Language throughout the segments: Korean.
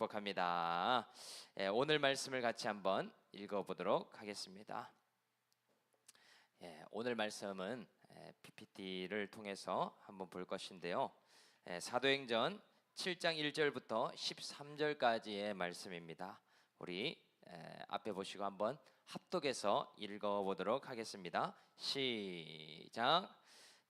축복합니다. 오늘 말씀을 같이 한번 읽어보도록 하겠습니다. 오늘 말씀은 PPT를 통해서 한번 볼 것인데요. 사도행전 7장 1절부터 13절까지의 말씀입니다. 우리 앞에 보시고 한번 합독해서 읽어보도록 하겠습니다. 시작.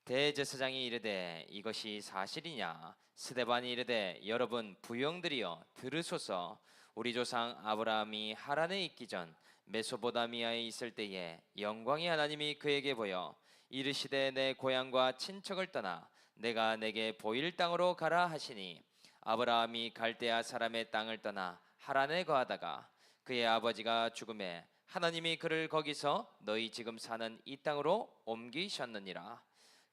대제사장이 이르되 이것이 사실이냐? 스데반이 이르되 여러분 부형들이여 들으소서. 우리 조상 아브라함이 하란에 있기 전 메소포다미아에 있을 때에 영광의 하나님이 그에게 보여 이르시되 내 고향과 친척을 떠나 내가 내게 보일 땅으로 가라 하시니 아브라함이 갈대아 사람의 땅을 떠나 하란에 거하다가 그의 아버지가 죽음에 하나님이 그를 거기서 너희 지금 사는 이 땅으로 옮기셨느니라.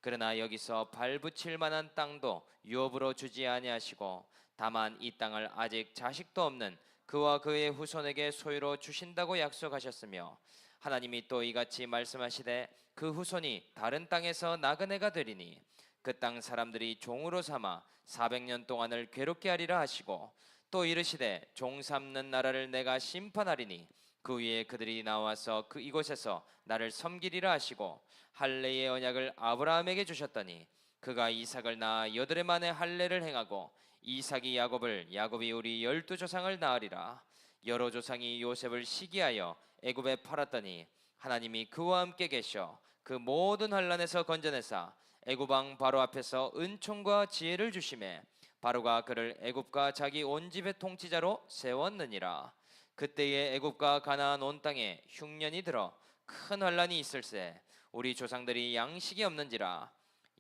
그러나 여기서 발붙일 만한 땅도 유업으로 주지 아니하시고 다만 이 땅을 아직 자식도 없는 그와 그의 후손에게 소유로 주신다고 약속하셨으며 하나님이 또 이같이 말씀하시되 그 후손이 다른 땅에서 나그네가 되리니 그 땅 사람들이 종으로 삼아 400년 동안을 괴롭게 하리라 하시고 또 이르시되 종 삼는 나라를 내가 심판하리니 그 위에 그들이 나와서 그 이곳에서 나를 섬기리라 하시고 할례의 언약을 아브라함에게 주셨더니 그가 이삭을 낳아 여드레 만에 할례를 행하고 이삭이 야곱을 야곱이 우리 12조상을 낳으리라. 여러 조상이 요셉을 시기하여 애굽에 팔았더니 하나님이 그와 함께 계셔 그 모든 환난에서 건져내사 애굽 왕 바로 앞에서 은총과 지혜를 주심에 바로가 그를 애굽과 자기 온 집의 통치자로 세웠느니라. 그때에 애굽과 가나안 온 땅에 흉년이 들어 큰 환난이 있을세 우리 조상들이 양식이 없는지라.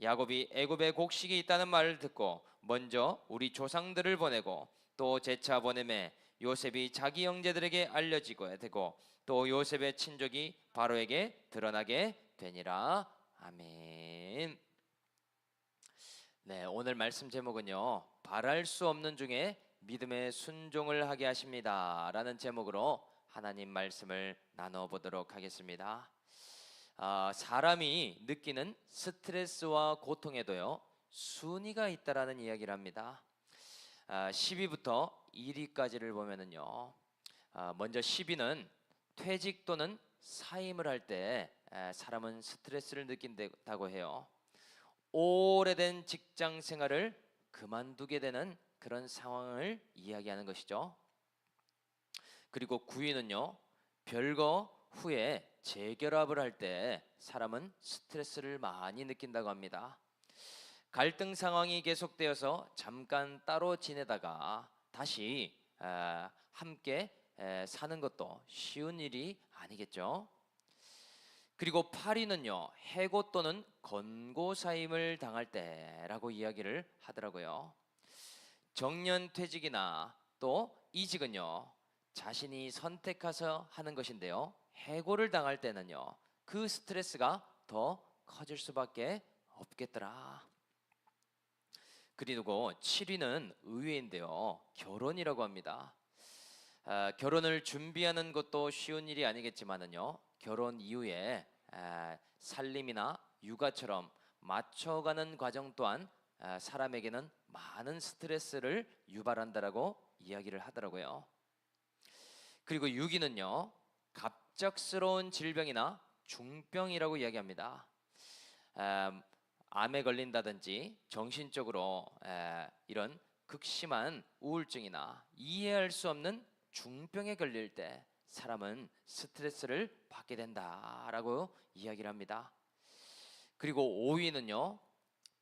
야곱이 애굽에 곡식이 있다는 말을 듣고 먼저 우리 조상들을 보내고 또 재차 보내매 요셉이 자기 형제들에게 알려지고 되고 또 요셉의 친족이 바로에게 드러나게 되니라. 아멘. 오늘 말씀 제목은요, 바랄 수 없는 중에 믿음의 순종을 하게 하십니다 라는 제목으로 하나님 말씀을 나눠보도록 하겠습니다. 사람이 느끼는 스트레스와 고통에도요 순위가 있다라는 이야기를 합니다. 10위부터 1위까지를 보면은요, 먼저 10위는 퇴직 또는 사임을 할 때 사람은 스트레스를 느낀다고 해요. 오래된 직장 생활을 그만두게 되는 그런 상황을 이야기하는 것이죠. 그리고 9위는요, 별거 후에 재결합을 할 때 사람은 스트레스를 많이 느낀다고 합니다. 갈등 상황이 계속되어서 잠깐 따로 지내다가 다시 함께 사는 것도 쉬운 일이 아니겠죠. 그리고 8위는요, 해고 또는 권고사임을 당할 때라고 이야기를 하더라고요. 정년퇴직이나 또 이직은요, 자신이 선택해서 하는 것인데요, 해고를 당할 때는요, 그 스트레스가 더 커질 수밖에 없겠더라. 그리고 7위는 의외인데요, 결혼이라고 합니다. 결혼을 준비하는 것도 쉬운 일이 아니겠지만은요, 결혼 이후에 살림이나 육아처럼 맞춰가는 과정 또한 사람에게는 많은 스트레스를 유발한다라고 이야기를 하더라고요. 그리고 6위는요, 갑작스러운 질병이나 중병이라고 이야기합니다. 암에 걸린다든지 정신적으로 이런 극심한 우울증이나 이해할 수 없는 중병에 걸릴 때 사람은 스트레스를 받게 된다라고 이야기를 합니다. 그리고 5위는요,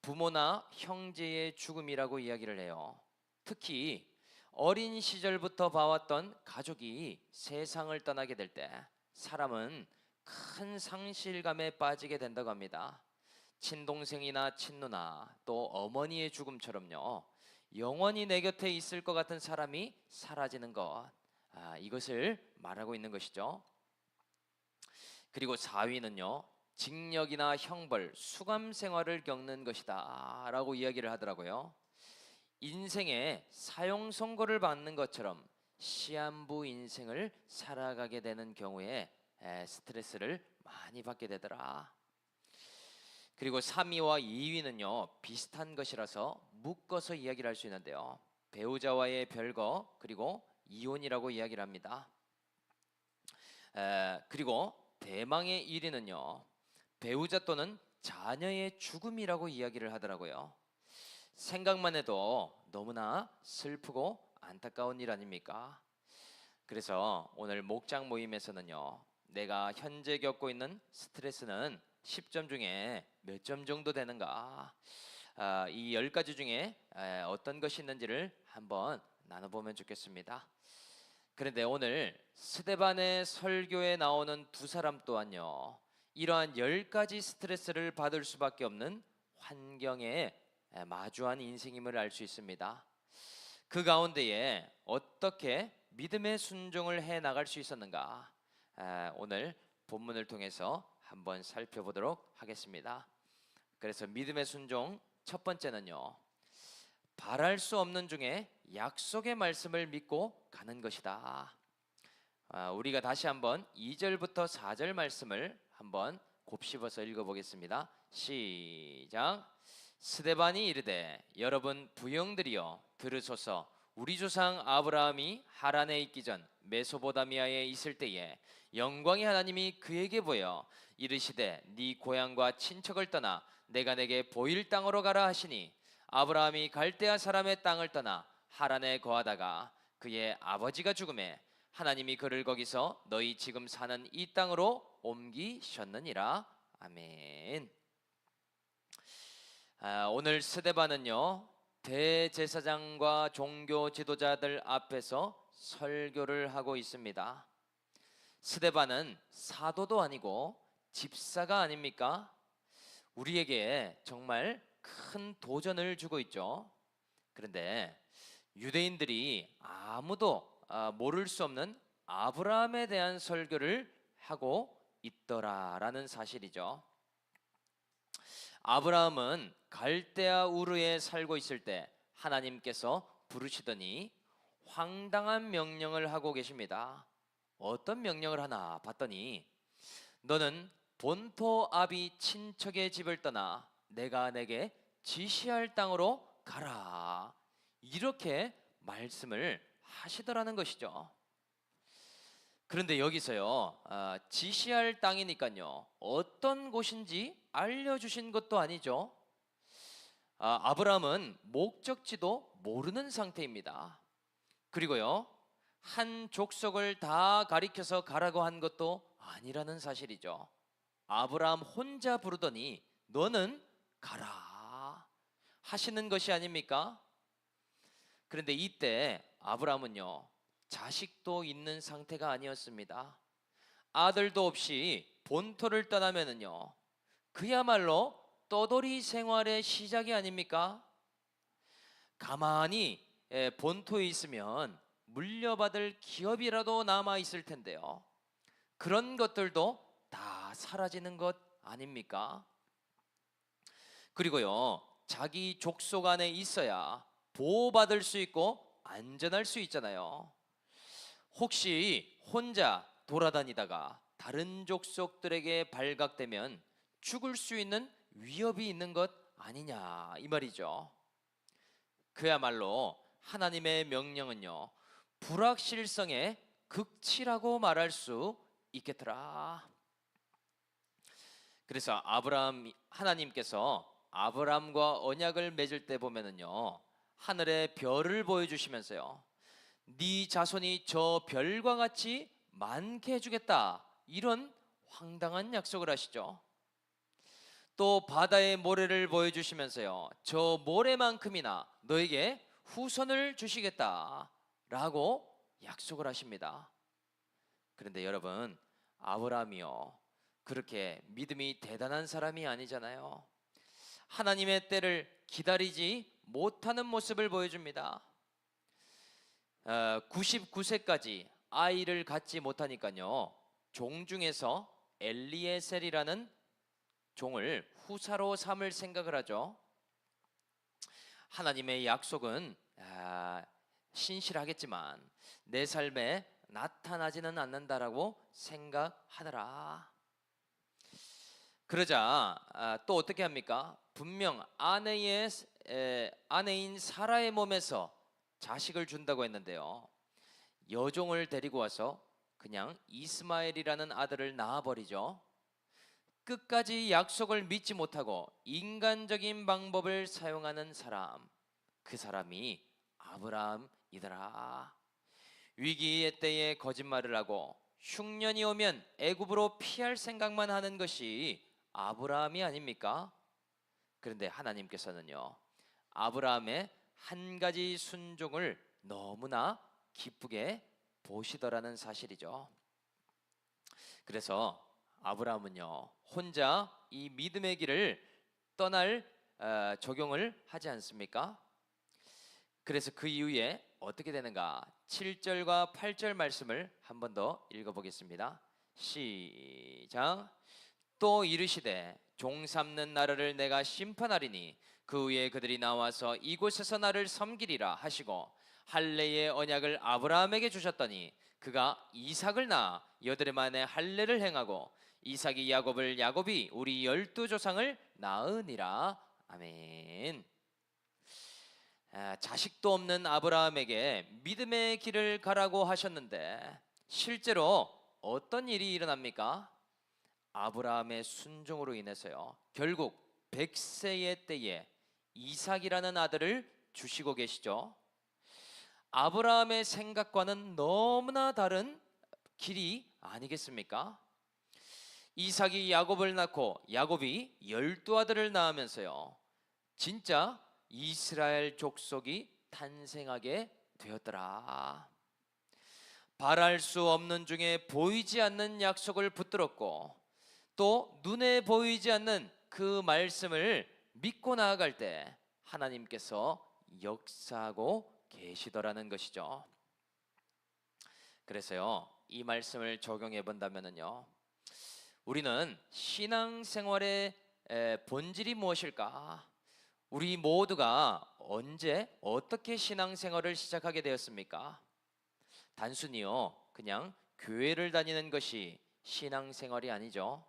부모나 형제의 죽음이라고 이야기를 해요. 특히 어린 시절부터 봐왔던 가족이 세상을 떠나게 될 때 사람은 큰 상실감에 빠지게 된다고 합니다. 친동생이나 친누나 또 어머니의 죽음처럼요, 영원히 내 곁에 있을 것 같은 사람이 사라지는 것, 이것을 말하고 있는 것이죠. 그리고 4위는요, 징역이나 형벌, 수감 생활을 겪는 것이다 라고 이야기를 하더라고요. 인생에 사형 선고를 받는 것처럼 시한부 인생을 살아가게 되는 경우에 스트레스를 많이 받게 되더라. 그리고 3위와 2위는요 비슷한 것이라서 묶어서 이야기를 할 수 있는데요, 배우자와의 별거, 그리고 이혼이라고 이야기를 합니다. 그리고 대망의 1위는요, 배우자 또는 자녀의 죽음이라고 이야기를 하더라고요. 생각만 해도 너무나 슬프고 안타까운 일 아닙니까? 그래서 오늘 목장 모임에서는요, 내가 현재 겪고 있는 스트레스는 10점 중에 몇 점 정도 되는가, 이 10가지 중에 어떤 것이 있는지를 한번 나눠보면 좋겠습니다. 그런데 오늘 스데반의 설교에 나오는 두 사람 또한요, 이러한 10가지 스트레스를 받을 수밖에 없는 환경에 마주한 인생임을 알 수 있습니다. 그 가운데에 어떻게 믿음의 순종을 해 나갈 수 있었는가, 오늘 본문을 통해서 한번 살펴보도록 하겠습니다. 그래서 믿음의 순종 첫 번째는요, 바랄 수 없는 중에 약속의 말씀을 믿고 가는 것이다. 우리가 다시 한번 2절부터 4절 말씀을 한번 곱씹어서 읽어보겠습니다. 시작. 스데반이 이르되 여러분 부형들이여 들으소서. 우리 조상 아브라함이 하란에 있기 전 메소보다미아에 있을 때에 영광의 하나님이 그에게 보여 이르시되 네 고향과 친척을 떠나 내가 내게 보일 땅으로 가라 하시니 아브라함이 갈대아 사람의 땅을 떠나 하란에 거하다가 그의 아버지가 죽음에 하나님이 그를 거기서 너희 지금 사는 이 땅으로 옮기셨느니라. 아멘. 오늘 스데반은요, 대제사장과 종교 지도자들 앞에서 설교를 하고 있습니다. 스데반은 사도도 아니고 집사가 아닙니까? 우리에게 정말 큰 도전을 주고 있죠. 그런데 유대인들이 아무도 모를 수 없는 아브라함에 대한 설교를 하고 있더라라는 사실이죠. 아브라함은 갈대아 우르에 살고 있을 때 하나님께서 부르시더니 황당한 명령을 하고 계십니다. 어떤 명령을 하나 봤더니 너는 본토 아비 친척의 집을 떠나 내가 내게 지시할 땅으로 가라, 이렇게 말씀을 하시더라는 것이죠. 그런데 여기서요, 지시할 땅이니까요, 어떤 곳인지 알려주신 것도 아니죠. 아브라함은 목적지도 모르는 상태입니다. 그리고요, 한 족속을 다 가리켜서 가라고 한 것도 아니라는 사실이죠. 아브라함 혼자 부르더니 너는 가라 하시는 것이 아닙니까? 그런데 이때 아브라함은요, 자식도 있는 상태가 아니었습니다. 아들도 없이 본토를 떠나면은요, 그야말로 떠돌이 생활의 시작이 아닙니까? 가만히 본토에 있으면 물려받을 기업이라도 남아 있을 텐데요, 그런 것들도 다 사라지는 것 아닙니까? 그리고요, 자기 족속 안에 있어야 보호받을 수 있고 안전할 수 있잖아요. 혹시 혼자 돌아다니다가 다른 족속들에게 발각되면 죽을 수 있는 위협이 있는 것 아니냐, 이 말이죠. 그야말로 하나님의 명령은요, 불확실성의 극치라고 말할 수 있겠더라. 그래서 하나님께서 아브라함과 언약을 맺을 때 보면은요, 하늘의 별을 보여주시면서요, 네 자손이 저 별과 같이 많게 해주겠다, 이런 황당한 약속을 하시죠. 또 바다의 모래를 보여주시면서요, 저 모래만큼이나 너에게 후손을 주시겠다 라고 약속을 하십니다. 그런데 여러분, 아브라함이요, 그렇게 믿음이 대단한 사람이 아니잖아요. 하나님의 때를 기다리지 못하는 모습을 보여줍니다. 99세까지 아이를 갖지 못하니까요, 종 중에서 엘리에셀이라는 종을 후사로 삼을 생각을 하죠. 하나님의 약속은 신실하겠지만 내 삶에 나타나지는 않는다라고 생각하더라. 그러자 또 어떻게 합니까? 분명 아내인 사라의 몸에서 자식을 준다고 했는데요. 여종을 데리고 와서 그냥 이스마엘이라는 아들을 낳아버리죠. 끝까지 약속을 믿지 못하고 인간적인 방법을 사용하는 사람, 그 사람이 아브라함이더라. 위기의 때에 거짓말을 하고 흉년이 오면 애굽으로 피할 생각만 하는 것이 아브라함이 아닙니까? 그런데 하나님께서는요, 아브라함의 한 가지 순종을 너무나 기쁘게 보시더라는 사실이죠. 그래서 아브라함은요, 혼자 이 믿음의 길을 떠날 적용을 하지 않습니까? 그래서 그 이후에 어떻게 되는가? 7절과 8절 말씀을 한 번 더 읽어보겠습니다. 시작. 또 이르시되 종 삼는 나라를 내가 심판하리니 그 후에 그들이 나와서 이곳에서 나를 섬기리라 하시고 할례의 언약을 아브라함에게 주셨더니 그가 이삭을 낳아 여드레 만에 할례를 행하고 이삭이 야곱을, 야곱이 우리 12조상을 낳으니라. 아멘. 자식도 없는 아브라함에게 믿음의 길을 가라고 하셨는데 실제로 어떤 일이 일어납니까? 아브라함의 순종으로 인해서요, 결국 100세의 때에 이삭이라는 아들을 주시고 계시죠. 아브라함의 생각과는 너무나 다른 길이 아니겠습니까? 이삭이 야곱을 낳고 야곱이 12아들을 낳으면서요, 진짜 이스라엘 족속이 탄생하게 되었더라. 바랄 수 없는 중에 보이지 않는 약속을 붙들었고 또 눈에 보이지 않는 그 말씀을 믿고 나아갈 때 하나님께서 역사하고 계시더라는 것이죠. 그래서요, 이 말씀을 적용해 본다면요, 우리는 신앙생활의 본질이 무엇일까? 우리 모두가 언제 어떻게 신앙생활을 시작하게 되었습니까? 단순히요, 그냥 교회를 다니는 것이 신앙생활이 아니죠.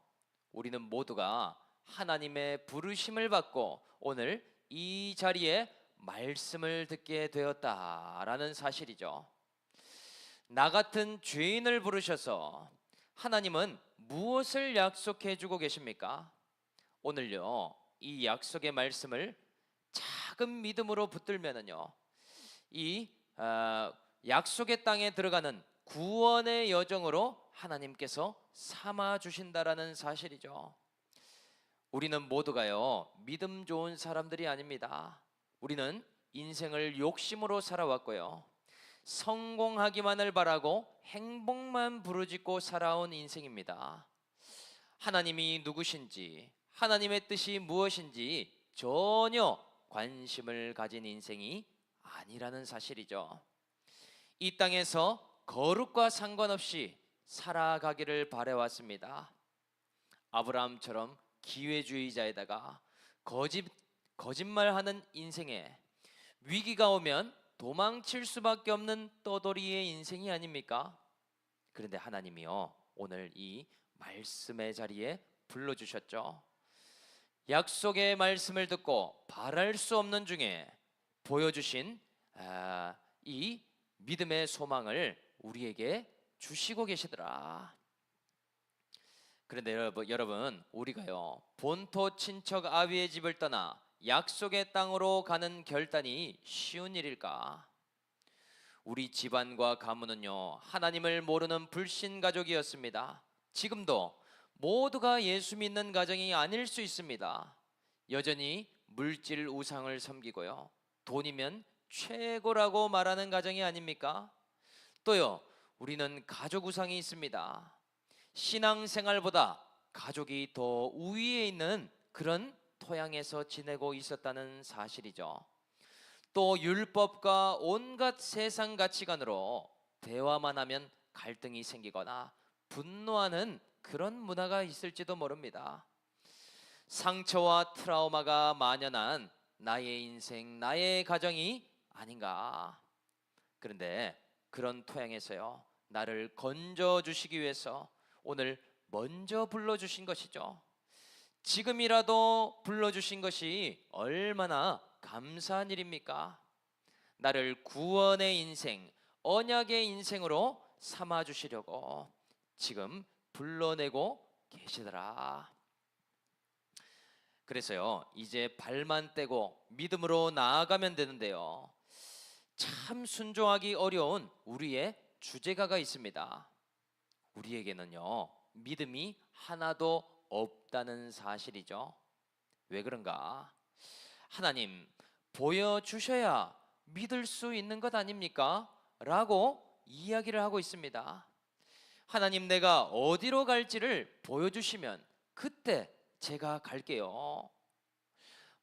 우리는 모두가 하나님의 부르심을 받고 오늘 이 자리에 말씀을 듣게 되었다라는 사실이죠. 나 같은 죄인을 부르셔서 하나님은 무엇을 약속해 주고 계십니까? 오늘요, 이 약속의 말씀을 작은 믿음으로 붙들면은요, 이 약속의 땅에 들어가는 구원의 여정으로 하나님께서 삼아 주신다라는 사실이죠. 우리는 모두가요, 믿음 좋은 사람들이 아닙니다. 우리는 인생을 욕심으로 살아왔고요, 성공하기만을 바라고 행복만 부르짖고 살아온 인생입니다. 하나님이 누구신지, 하나님의 뜻이 무엇인지 전혀 관심을 가진 인생이 아니라는 사실이죠. 이 땅에서 거룩과 상관없이 살아가기를 바래왔습니다. 아브라함처럼 기회주의자에다가 거짓말하는 인생에 위기가 오면 도망칠 수밖에 없는 떠돌이의 인생이 아닙니까? 그런데 하나님이요, 오늘 이 말씀의 자리에 불러주셨죠. 약속의 말씀을 듣고 바랄 수 없는 중에 보여주신 이 믿음의 소망을 우리에게 주시고 계시더라. 그런데 여러분, 우리가요, 본토 친척 아비의 집을 떠나 약속의 땅으로 가는 결단이 쉬운 일일까? 우리 집안과 가문은요, 하나님을 모르는 불신 가족이었습니다. 지금도 모두가 예수 믿는 가정이 아닐 수 있습니다. 여전히 물질 우상을 섬기고요, 돈이면 최고라고 말하는 가정이 아닙니까? 또요, 우리는 가족 우상이 있습니다. 신앙생활보다 가족이 더 우위에 있는 그런 토양에서 지내고 있었다는 사실이죠. 또 율법과 온갖 세상 가치관으로 대화만 하면 갈등이 생기거나 분노하는 그런 문화가 있을지도 모릅니다. 상처와 트라우마가 만연한 나의 인생, 나의 가정이 아닌가. 그런데 그런 토양에서요, 나를 건져주시기 위해서 오늘 먼저 불러주신 것이죠. 지금이라도 불러주신 것이 얼마나 감사한 일입니까? 나를 구원의 인생, 언약의 인생으로 삼아 주시려고 지금 불러내고 계시더라. 그래서요, 이제 발만 떼고 믿음으로 나아가면 되는데요, 참 순종하기 어려운 우리의 주제가가 있습니다. 우리에게는요, 믿음이 하나도 없다는 사실이죠. 왜 그런가? 하나님, 보여주셔야 믿을 수 있는 것 아닙니까? 라고 이야기를 하고 있습니다. 하나님, 내가 어디로 갈지를 보여주시면 그때 제가 갈게요.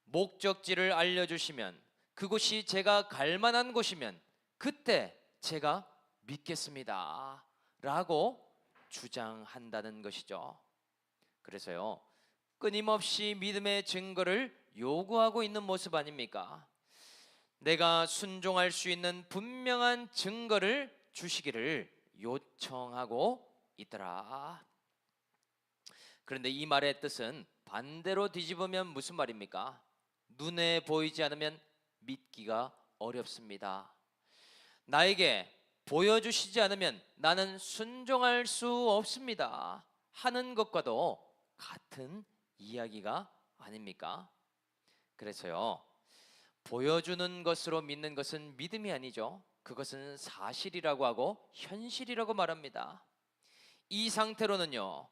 목적지를 알려주시면, 그곳이 제가 갈 만한 곳이면 그때 제가 믿겠습니다. 라고 주장한다는 것이죠. 그래서요, 끊임없이 믿음의 증거를 요구하고 있는 모습 아닙니까? 내가 순종할 수 있는 분명한 증거를 주시기를 요청하고 있더라. 그런데 이 말의 뜻은 반대로 뒤집으면 무슨 말입니까? 눈에 보이지 않으면 믿기가 어렵습니다. 나에게 보여주시지 않으면 나는 순종할 수 없습니다 하는 것과도 같은 이야기가 아닙니까? 그래서요, 보여주는 것으로 믿는 것은 믿음이 아니죠. 그것은 사실이라고 하고 현실이라고 말합니다. 이 상태로는요,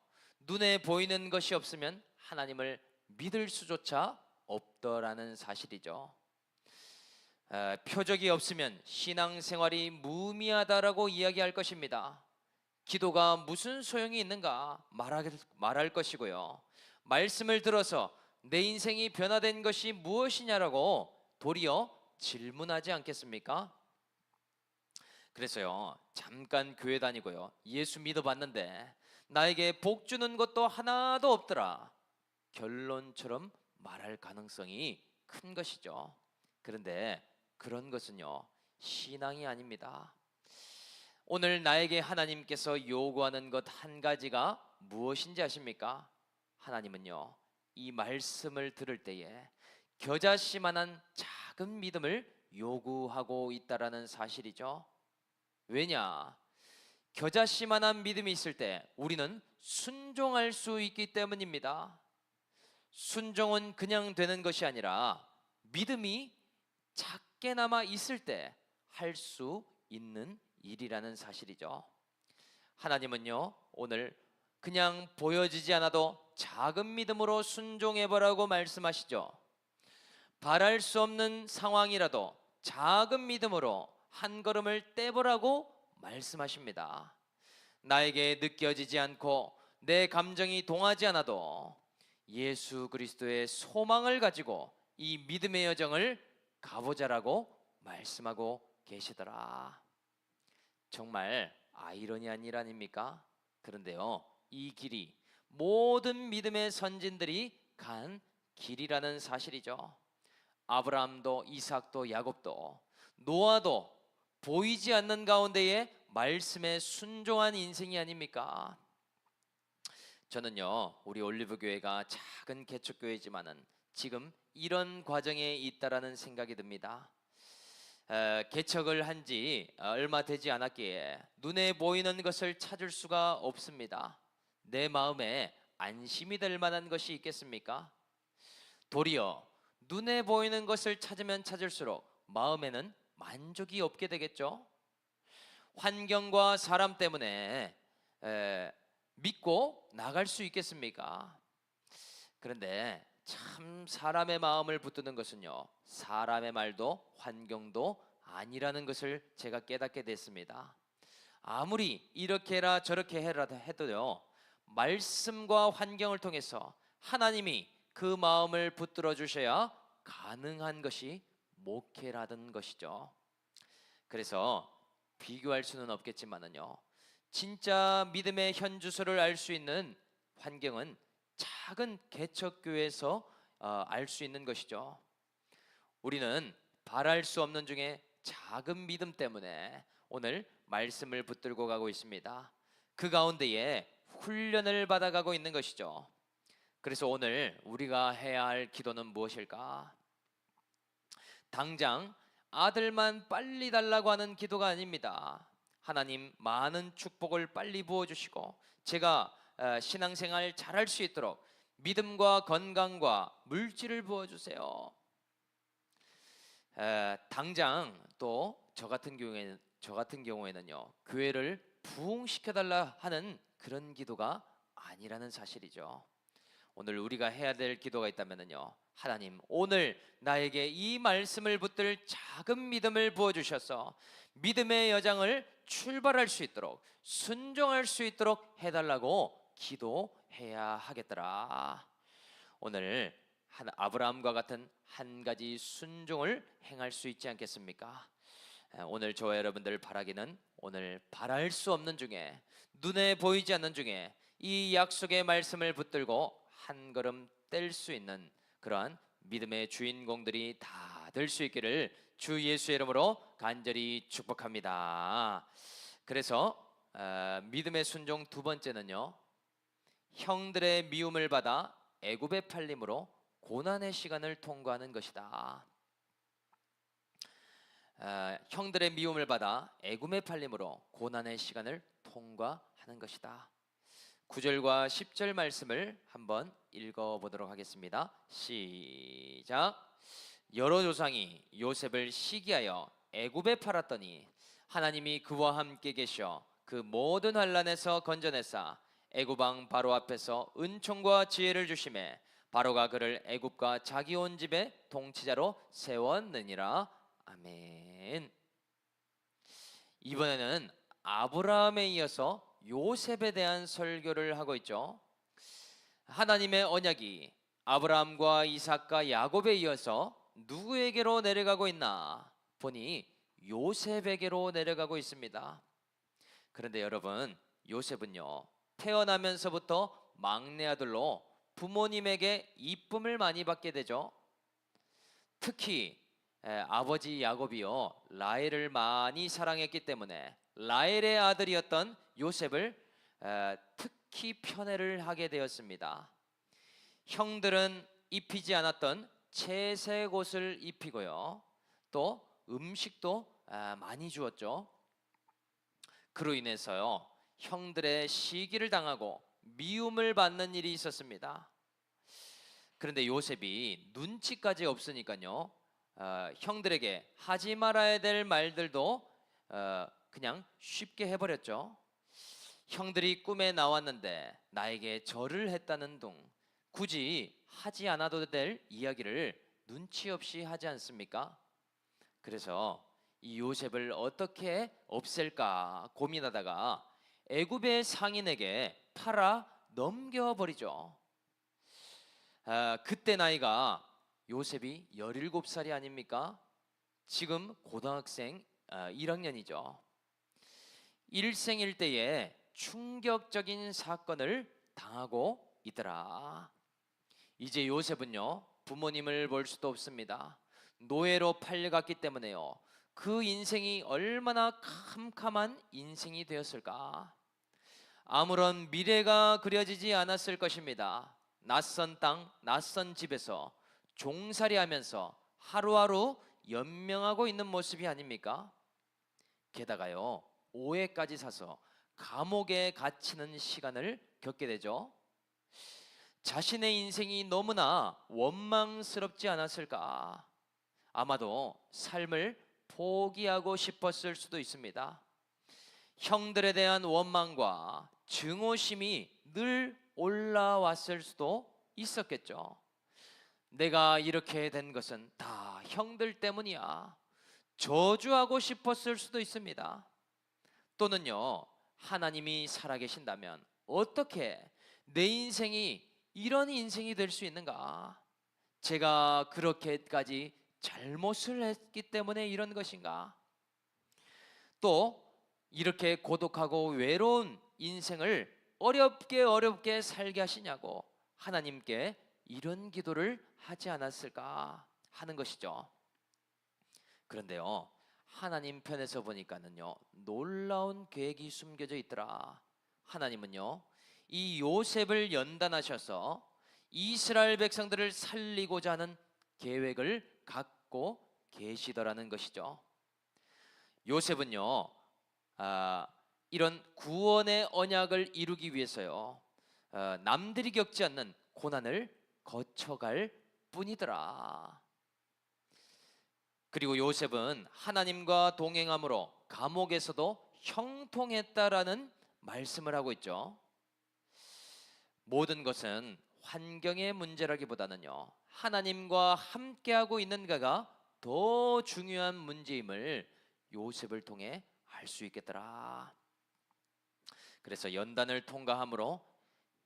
눈에 보이는 것이 없으면 하나님을 믿을 수조차 없더라는 사실이죠. 표적이 없으면 신앙생활이 무의미하다라고 이야기할 것입니다. 기도가 무슨 소용이 있는가 말할 것이고요, 말씀을 들어서 내 인생이 변화된 것이 무엇이냐라고 도리어 질문하지 않겠습니까? 그래서요, 잠깐 교회 다니고요, 예수 믿어봤는데 나에게 복 주는 것도 하나도 없더라, 결론처럼 말할 가능성이 큰 것이죠. 그런데 그런 것은요, 신앙이 아닙니다. 오늘 나에게 하나님께서 요구하는 것 한 가지가 무엇인지 아십니까? 하나님은요, 이 말씀을 들을 때에 겨자씨만한 작은 믿음을 요구하고 있다라는 사실이죠. 왜냐? 겨자씨만한 믿음이 있을 때 우리는 순종할 수 있기 때문입니다. 순종은 그냥 되는 것이 아니라 믿음이 작게나마 있을 때 할 수 있는 일이라는 사실이죠. 하나님은요, 오늘 그냥 보여지지 않아도 작은 믿음으로 순종해보라고 말씀하시죠. 바랄 수 없는 상황이라도 작은 믿음으로 한 걸음을 떼보라고 말씀하십니다. 나에게 느껴지지 않고 내 감정이 동하지 않아도 예수 그리스도의 소망을 가지고 이 믿음의 여정을 가보자라고 말씀하고 계시더라. 정말 아이러니한 일 아닙니까? 그런데요, 이 길이 모든 믿음의 선진들이 간 길이라는 사실이죠. 아브라함도 이삭도 야곱도 노아도 보이지 않는 가운데에 말씀에 순종한 인생이 아닙니까? 저는요, 우리 올리브교회가 작은 개척교회지만은 지금 이런 과정에 있다라는 생각이 듭니다. 개척을 한 지 얼마 되지 않았기에 눈에 보이는 것을 찾을 수가 없습니다. 내 마음에 안심이 될 만한 것이 있겠습니까? 도리어 눈에 보이는 것을 찾으면 찾을수록 마음에는 만족이 없게 되겠죠. 환경과 사람 때문에 믿고 나갈 수 있겠습니까? 그런데 참 사람의 마음을 붙드는 것은요, 사람의 말도 환경도 아니라는 것을 제가 깨닫게 됐습니다. 아무리 이렇게 해라 저렇게 해라 해도요, 말씀과 환경을 통해서 하나님이 그 마음을 붙들어 주셔야 가능한 것이 목회라는 것이죠. 그래서 비교할 수는 없겠지만은요, 진짜 믿음의 현주소를 알 수 있는 환경은 작은 개척교회에서 알 수 있는 것이죠. 우리는 바랄 수 없는 중에 작은 믿음 때문에 오늘 말씀을 붙들고 가고 있습니다. 그 가운데에 훈련을 받아가고 있는 것이죠. 그래서 오늘 우리가 해야 할 기도는 무엇일까? 당장 아들만 빨리 달라고 하는 기도가 아닙니다. 하나님 많은 축복을 빨리 부어주시고 제가 신앙생활 잘할 수 있도록 믿음과 건강과 물질을 부어주세요. 당장 또 저 같은 경우에는요, 교회를 부흥시켜달라 하는 그런 기도가 아니라는 사실이죠. 오늘 우리가 해야 될 기도가 있다면요, 하나님 오늘 나에게 이 말씀을 붙들 작은 믿음을 부어주셔서 믿음의 여정을 출발할 수 있도록 순종할 수 있도록 해달라고 기도해야 하겠더라. 오늘 아브라함과 같은 한 가지 순종을 행할 수 있지 않겠습니까? 오늘 저와 여러분들 바라기는 오늘 바랄 수 없는 중에 눈에 보이지 않는 중에 이 약속의 말씀을 붙들고 한 걸음 뗄 수 있는 그러한 믿음의 주인공들이 다 될 수 있기를 주 예수의 이름으로 간절히 축복합니다. 그래서 믿음의 순종 두 번째는요, 형들의 미움을 받아 애굽에 팔림으로 고난의 시간을 통과하는 것이다. 형들의 미움을 받아 애굽에 팔림으로 고난의 시간을 통과하는 것이다. 9절과 10절 말씀을 한번 읽어보도록 하겠습니다. 시작. 여러 조상이 요셉을 시기하여 애굽에 팔았더니 하나님이 그와 함께 계셔 그 모든 환난에서 건져내사 애굽 왕 바로 앞에서 은총과 지혜를 주심에 바로가 그를 애굽과 자기 온 집의 통치자로 세웠느니라. 아멘. 이번에는 아브라함에 이어서 요셉에 대한 설교를 하고 있죠. 하나님의 언약이 아브라함과 이삭과 야곱에 이어서 누구에게로 내려가고 있나 보니 요셉에게로 내려가고 있습니다. 그런데 여러분, 요셉은요, 태어나면서부터 막내 아들로 부모님에게 이쁨을 많이 받게 되죠. 특히 아버지 야곱이요, 라헬을 많이 사랑했기 때문에 라헬의 아들이었던 요셉을 특히 편애를 하게 되었습니다. 형들은 입히지 않았던 채색 옷을 입히고요, 또 음식도 많이 주었죠. 그로 인해서요, 형들의 시기를 당하고 미움을 받는 일이 있었습니다. 그런데 요셉이 눈치까지 없으니까요, 형들에게 하지 말아야 될 말들도 그냥 쉽게 해버렸죠. 형들이 꿈에 나왔는데 나에게 절을 했다는 둥, 굳이 하지 않아도 될 이야기를 눈치 없이 하지 않습니까? 그래서 이 요셉을 어떻게 없앨까 고민하다가 애굽의 상인에게 팔아 넘겨버리죠. 그때 나이가 요셉이 17살이 아닙니까? 지금 고등학생 1학년이죠. 일생일대에 충격적인 사건을 당하고 있더라. 이제 요셉은요, 부모님을 볼 수도 없습니다. 노예로 팔려갔기 때문에요, 그 인생이 얼마나 캄캄한 인생이 되었을까. 아무런 미래가 그려지지 않았을 것입니다. 낯선 땅, 낯선 집에서 종살이하면서 하루하루 연명하고 있는 모습이 아닙니까? 게다가요, 오해까지 사서 감옥에 갇히는 시간을 겪게 되죠. 자신의 인생이 너무나 원망스럽지 않았을까? 아마도 삶을 포기하고 싶었을 수도 있습니다. 형들에 대한 원망과 증오심이 늘 올라왔을 수도 있었겠죠. 내가 이렇게 된 것은 다 형들 때문이야. 저주하고 싶었을 수도 있습니다. 또는요, 하나님이 살아계신다면 어떻게 내 인생이 이런 인생이 될 수 있는가? 제가 그렇게까지 잘못을 했기 때문에 이런 것인가? 또 이렇게 고독하고 외로운 인생을 어렵게 살게 하시냐고 하나님께 이런 기도를 하지 않았을까 하는 것이죠. 그런데요, 하나님 편에서 보니까는요, 놀라운 계획이 숨겨져 있더라. 하나님은요, 이 요셉을 연단하셔서 이스라엘 백성들을 살리고자 하는 계획을 갖고 계시더라는 것이죠. 요셉은요, 이런 구원의 언약을 이루기 위해서요, 남들이 겪지 않는 고난을 거쳐갈 뿐이더라. 그리고 요셉은 하나님과 동행함으로 감옥에서도 형통했다라는 말씀을 하고 있죠. 모든 것은 환경의 문제라기보다는요, 하나님과 함께하고 있는가가 더 중요한 문제임을 요셉을 통해 알 수 있겠더라. 그래서 연단을 통과함으로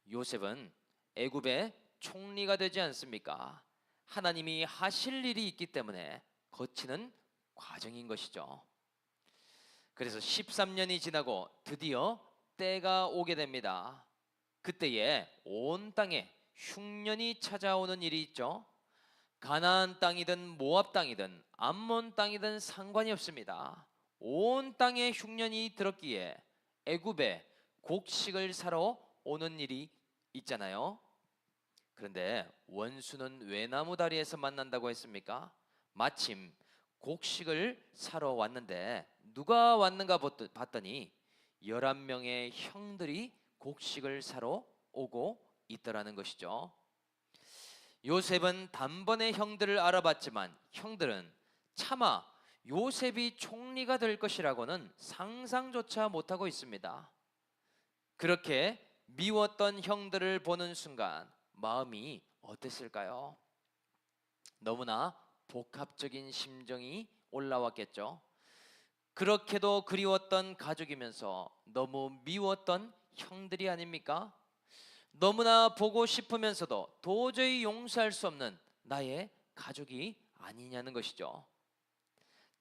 요셉은 애굽의 총리가 되지 않습니까? 하나님이 하실 일이 있기 때문에 거치는 과정인 것이죠. 그래서 13년이 지나고 드디어 때가 오게 됩니다. 그때에 온 땅에 흉년이 찾아오는 일이 있죠. 가나안 땅이든 모압 땅이든 암몬 땅이든 상관이 없습니다. 온 땅에 흉년이 들었기에 애굽에 곡식을 사러 오는 일이 있잖아요. 그런데 원수는 외나무 다리에서 만난다고 했습니까? 마침 곡식을 사러 왔는데 누가 왔는가 봤더니 11명의 형들이 곡식을 사러 오고 있더라는 것이죠. 요셉은 단번에 형들을 알아봤지만 형들은 차마 요셉이 총리가 될 것이라고는 상상조차 못하고 있습니다. 그렇게 미웠던 형들을 보는 순간 마음이 어땠을까요? 너무나 복합적인 심정이 올라왔겠죠. 그렇게도 그리웠던 가족이면서 너무 미웠던 형들이 아닙니까? 너무나 보고 싶으면서도 도저히 용서할 수 없는 나의 가족이 아니냐는 것이죠.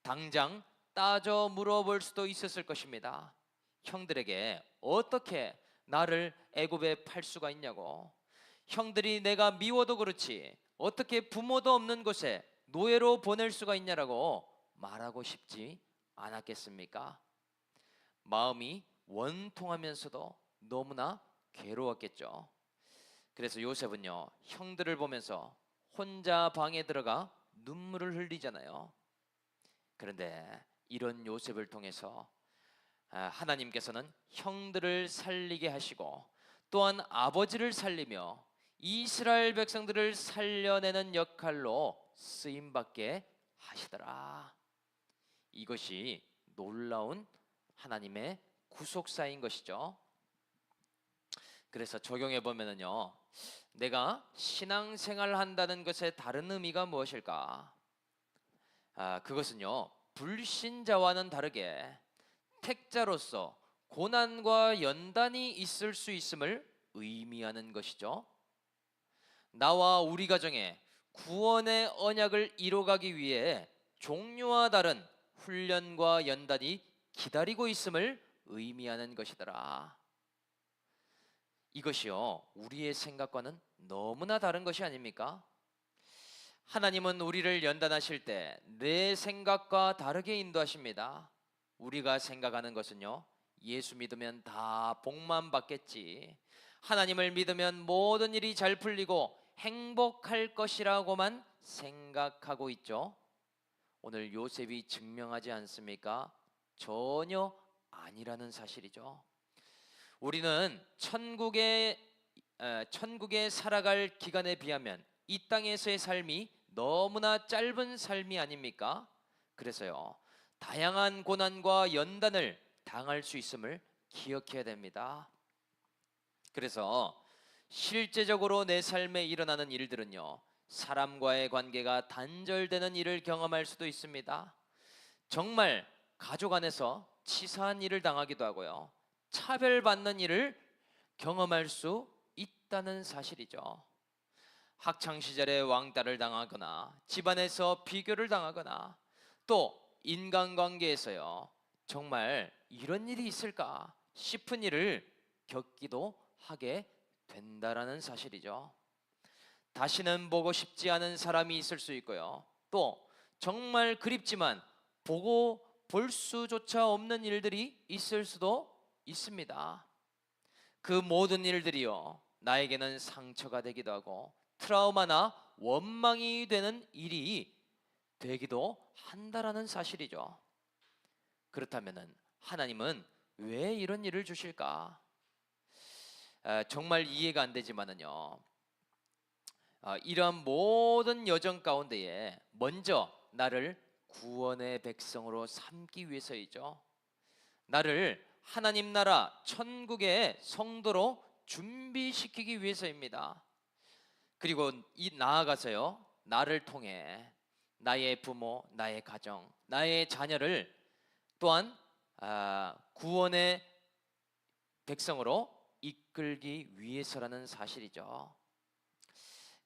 당장 따져 물어볼 수도 있었을 것입니다. 형들에게 어떻게 나를 애굽에 팔 수가 있냐고. 형들이 내가 미워도 그렇지 어떻게 부모도 없는 곳에 노예로 보낼 수가 있냐라고 말하고 싶지 않았겠습니까? 마음이 원통하면서도 너무나 괴로웠겠죠. 그래서 요셉은요, 형들을 보면서 혼자 방에 들어가 눈물을 흘리잖아요. 그런데 이런 요셉을 통해서 하나님께서는 형들을 살리게 하시고 또한 아버지를 살리며 이스라엘 백성들을 살려내는 역할로 쓰임받게 하시더라. 이것이 놀라운 하나님의 구속사인 것이죠. 그래서 적용해 보면은요, 내가 신앙생활 한다는 것의 다른 의미가 무엇일까? 그것은요, 불신자와는 다르게 택자로서 고난과 연단이 있을 수 있음을 의미하는 것이죠. 나와 우리 가정에 구원의 언약을 이뤄가기 위해 종류와 다른 훈련과 연단이 기다리고 있음을 의미하는 것이더라. 이것이요, 우리의 생각과는 너무나 다른 것이 아닙니까? 하나님은 우리를 연단하실 때 내 생각과 다르게 인도하십니다. 우리가 생각하는 것은요, 예수 믿으면 다 복만 받겠지, 하나님을 믿으면 모든 일이 잘 풀리고 행복할 것이라고만 생각하고 있죠. 오늘 요셉이 증명하지 않습니까? 전혀 아니라는 사실이죠. 우리는 천국에 살아갈 기간에 비하면 이 땅에서의 삶이 너무나 짧은 삶이 아닙니까? 그래서요, 다양한 고난과 연단을 당할 수 있음을 기억해야 됩니다. 그래서 실제적으로 내 삶에 일어나는 일들은요, 사람과의 관계가 단절되는 일을 경험할 수도 있습니다. 정말 가족 안에서 치사한 일을 당하기도 하고요, 차별받는 일을 경험할 수 있다는 사실이죠. 학창시절에 왕따를 당하거나 집안에서 비교를 당하거나 또 인간관계에서요, 정말 이런 일이 있을까 싶은 일을 겪기도 하게 된다라는 사실이죠. 다시는 보고 싶지 않은 사람이 있을 수 있고요, 또 정말 그립지만 보고 볼 수조차 없는 일들이 있을 수도 있습니다. 그 모든 일들이요, 나에게는 상처가 되기도 하고 트라우마나 원망이 되는 일이 되기도 한다라는 사실이죠. 그렇다면 하나님은 왜 이런 일을 주실까? 정말 이해가 안 되지만은요, 이러한 모든 여정 가운데에 먼저 나를 구원의 백성으로 삼기 위해서이죠. 나를 하나님 나라 천국의 성도로 준비시키기 위해서입니다. 그리고 나아가서요, 나를 통해 나의 부모, 나의 가정, 나의 자녀를 또한 구원의 백성으로 이끌기 위해서라는 사실이죠.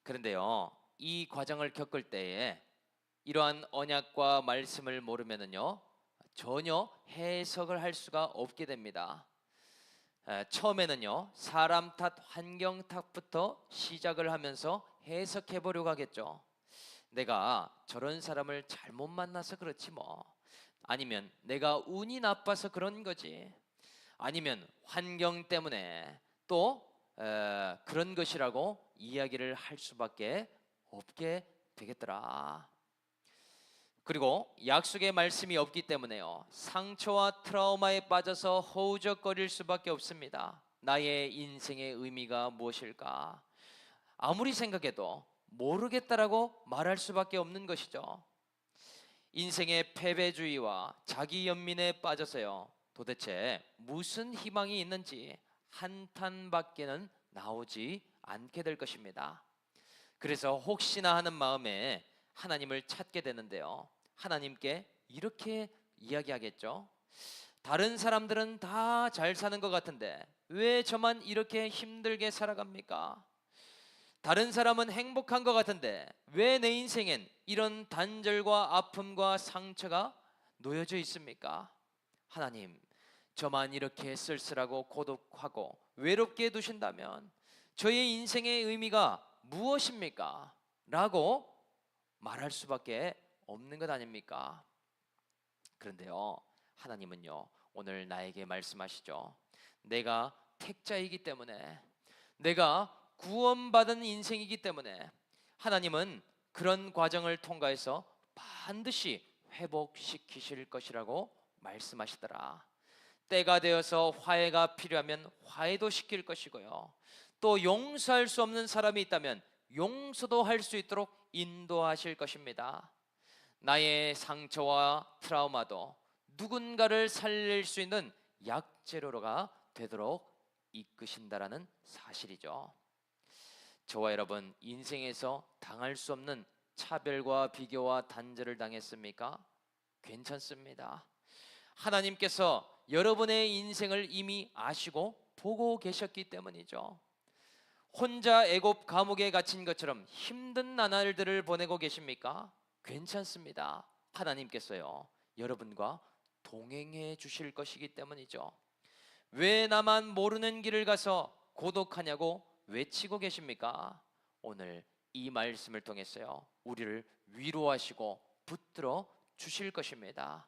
그런데요, 이 과정을 겪을 때에 이러한 언약과 말씀을 모르면은요, 전혀 해석을 할 수가 없게 됩니다. 처음에는요, 사람 탓, 환경 탓부터 시작을 하면서 해석해 보려고 하겠죠. 내가 저런 사람을 잘못 만나서 그렇지 뭐. 아니면 내가 운이 나빠서 그런 거지. 아니면 환경 때문에 또 그런 것이라고 이야기를 할 수밖에 없게 되겠더라. 그리고 약속의 말씀이 없기 때문에요, 상처와 트라우마에 빠져서 허우적거릴 수밖에 없습니다. 나의 인생의 의미가 무엇일까? 아무리 생각해도 모르겠다라고 말할 수밖에 없는 것이죠. 인생의 패배주의와 자기 연민에 빠져서요, 도대체 무슨 희망이 있는지 한탄밖에는 나오지 않게 될 것입니다. 그래서 혹시나 하는 마음에 하나님을 찾게 되는데요, 하나님께 이렇게 이야기하겠죠. 다른 사람들은 다 잘 사는 것 같은데 왜 저만 이렇게 힘들게 살아갑니까? 다른 사람은 행복한 것 같은데 왜 내 인생엔 이런 단절과 아픔과 상처가 놓여져 있습니까? 하나님, 저만 이렇게 쓸쓸하고 고독하고 외롭게 두신다면 저의 인생의 의미가 무엇입니까? 라고 말할 수밖에 없는 것 아닙니까? 그런데요, 하나님은요, 오늘 나에게 말씀하시죠. 내가 택자이기 때문에, 내가 구원받은 인생이기 때문에 하나님은 그런 과정을 통과해서 반드시 회복시키실 것이라고 말씀하시더라. 때가 되어서 화해가 필요하면 화해도 시킬 것이고요, 또 용서할 수 없는 사람이 있다면 용서도 할 수 있도록 인도하실 것입니다. 나의 상처와 트라우마도 누군가를 살릴 수 있는 약재료가 되도록 이끄신다라는 사실이죠. 저와 여러분, 인생에서 당할 수 없는 차별과 비교와 단절을 당했습니까? 괜찮습니다. 하나님께서 여러분의 인생을 이미 아시고 보고 계셨기 때문이죠. 혼자 애굽 감옥에 갇힌 것처럼 힘든 나날들을 보내고 계십니까? 괜찮습니다. 하나님께서요, 여러분과 동행해 주실 것이기 때문이죠. 왜 나만 모르는 길을 가서 고독하냐고 외치고 계십니까? 오늘 이 말씀을 통해서요, 우리를 위로하시고 붙들어 주실 것입니다.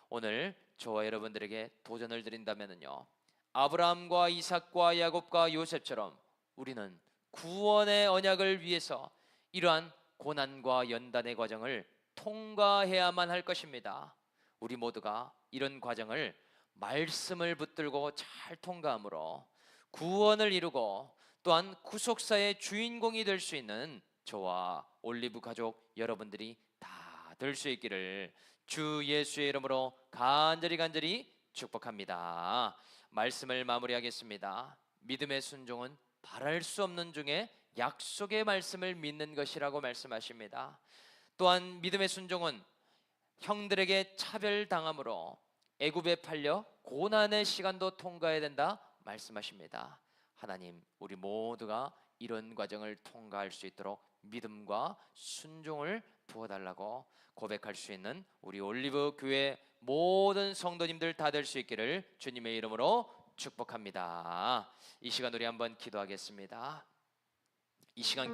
오늘 저와 여러분들에게 도전을 드린다면요, 아브라함과 이삭과 야곱과 요셉처럼 우리는 구원의 언약을 위해서 이러한 고난과 연단의 과정을 통과해야만 할 것입니다. 우리 모두가 이런 과정을 말씀을 붙들고 잘 통과함으로 구원을 이루고 또한 구속사의 주인공이 될 수 있는 저와 올리브 가족 여러분들이 다 될 수 있기를 주 예수의 이름으로 간절히 축복합니다. 말씀을 마무리하겠습니다. 믿음의 순종은 바랄 수 없는 중에 약속의 말씀을 믿는 것이라고 말씀하십니다. 또한 믿음의 순종은 형들에게 차별당함으로 애굽에 팔려 고난의 시간도 통과해야 된다 말씀하십니다. 하나님, 우리 모두가 이런 과정을 통과할 수 있도록 믿음과 순종을 부어달라고 고백할 수 있는 우리 올리브 교회 모든 성도님들 다 될 수 있기를 주님의 이름으로 축복합니다. 이 시간 우리 한번 기도하겠습니다. 이 시간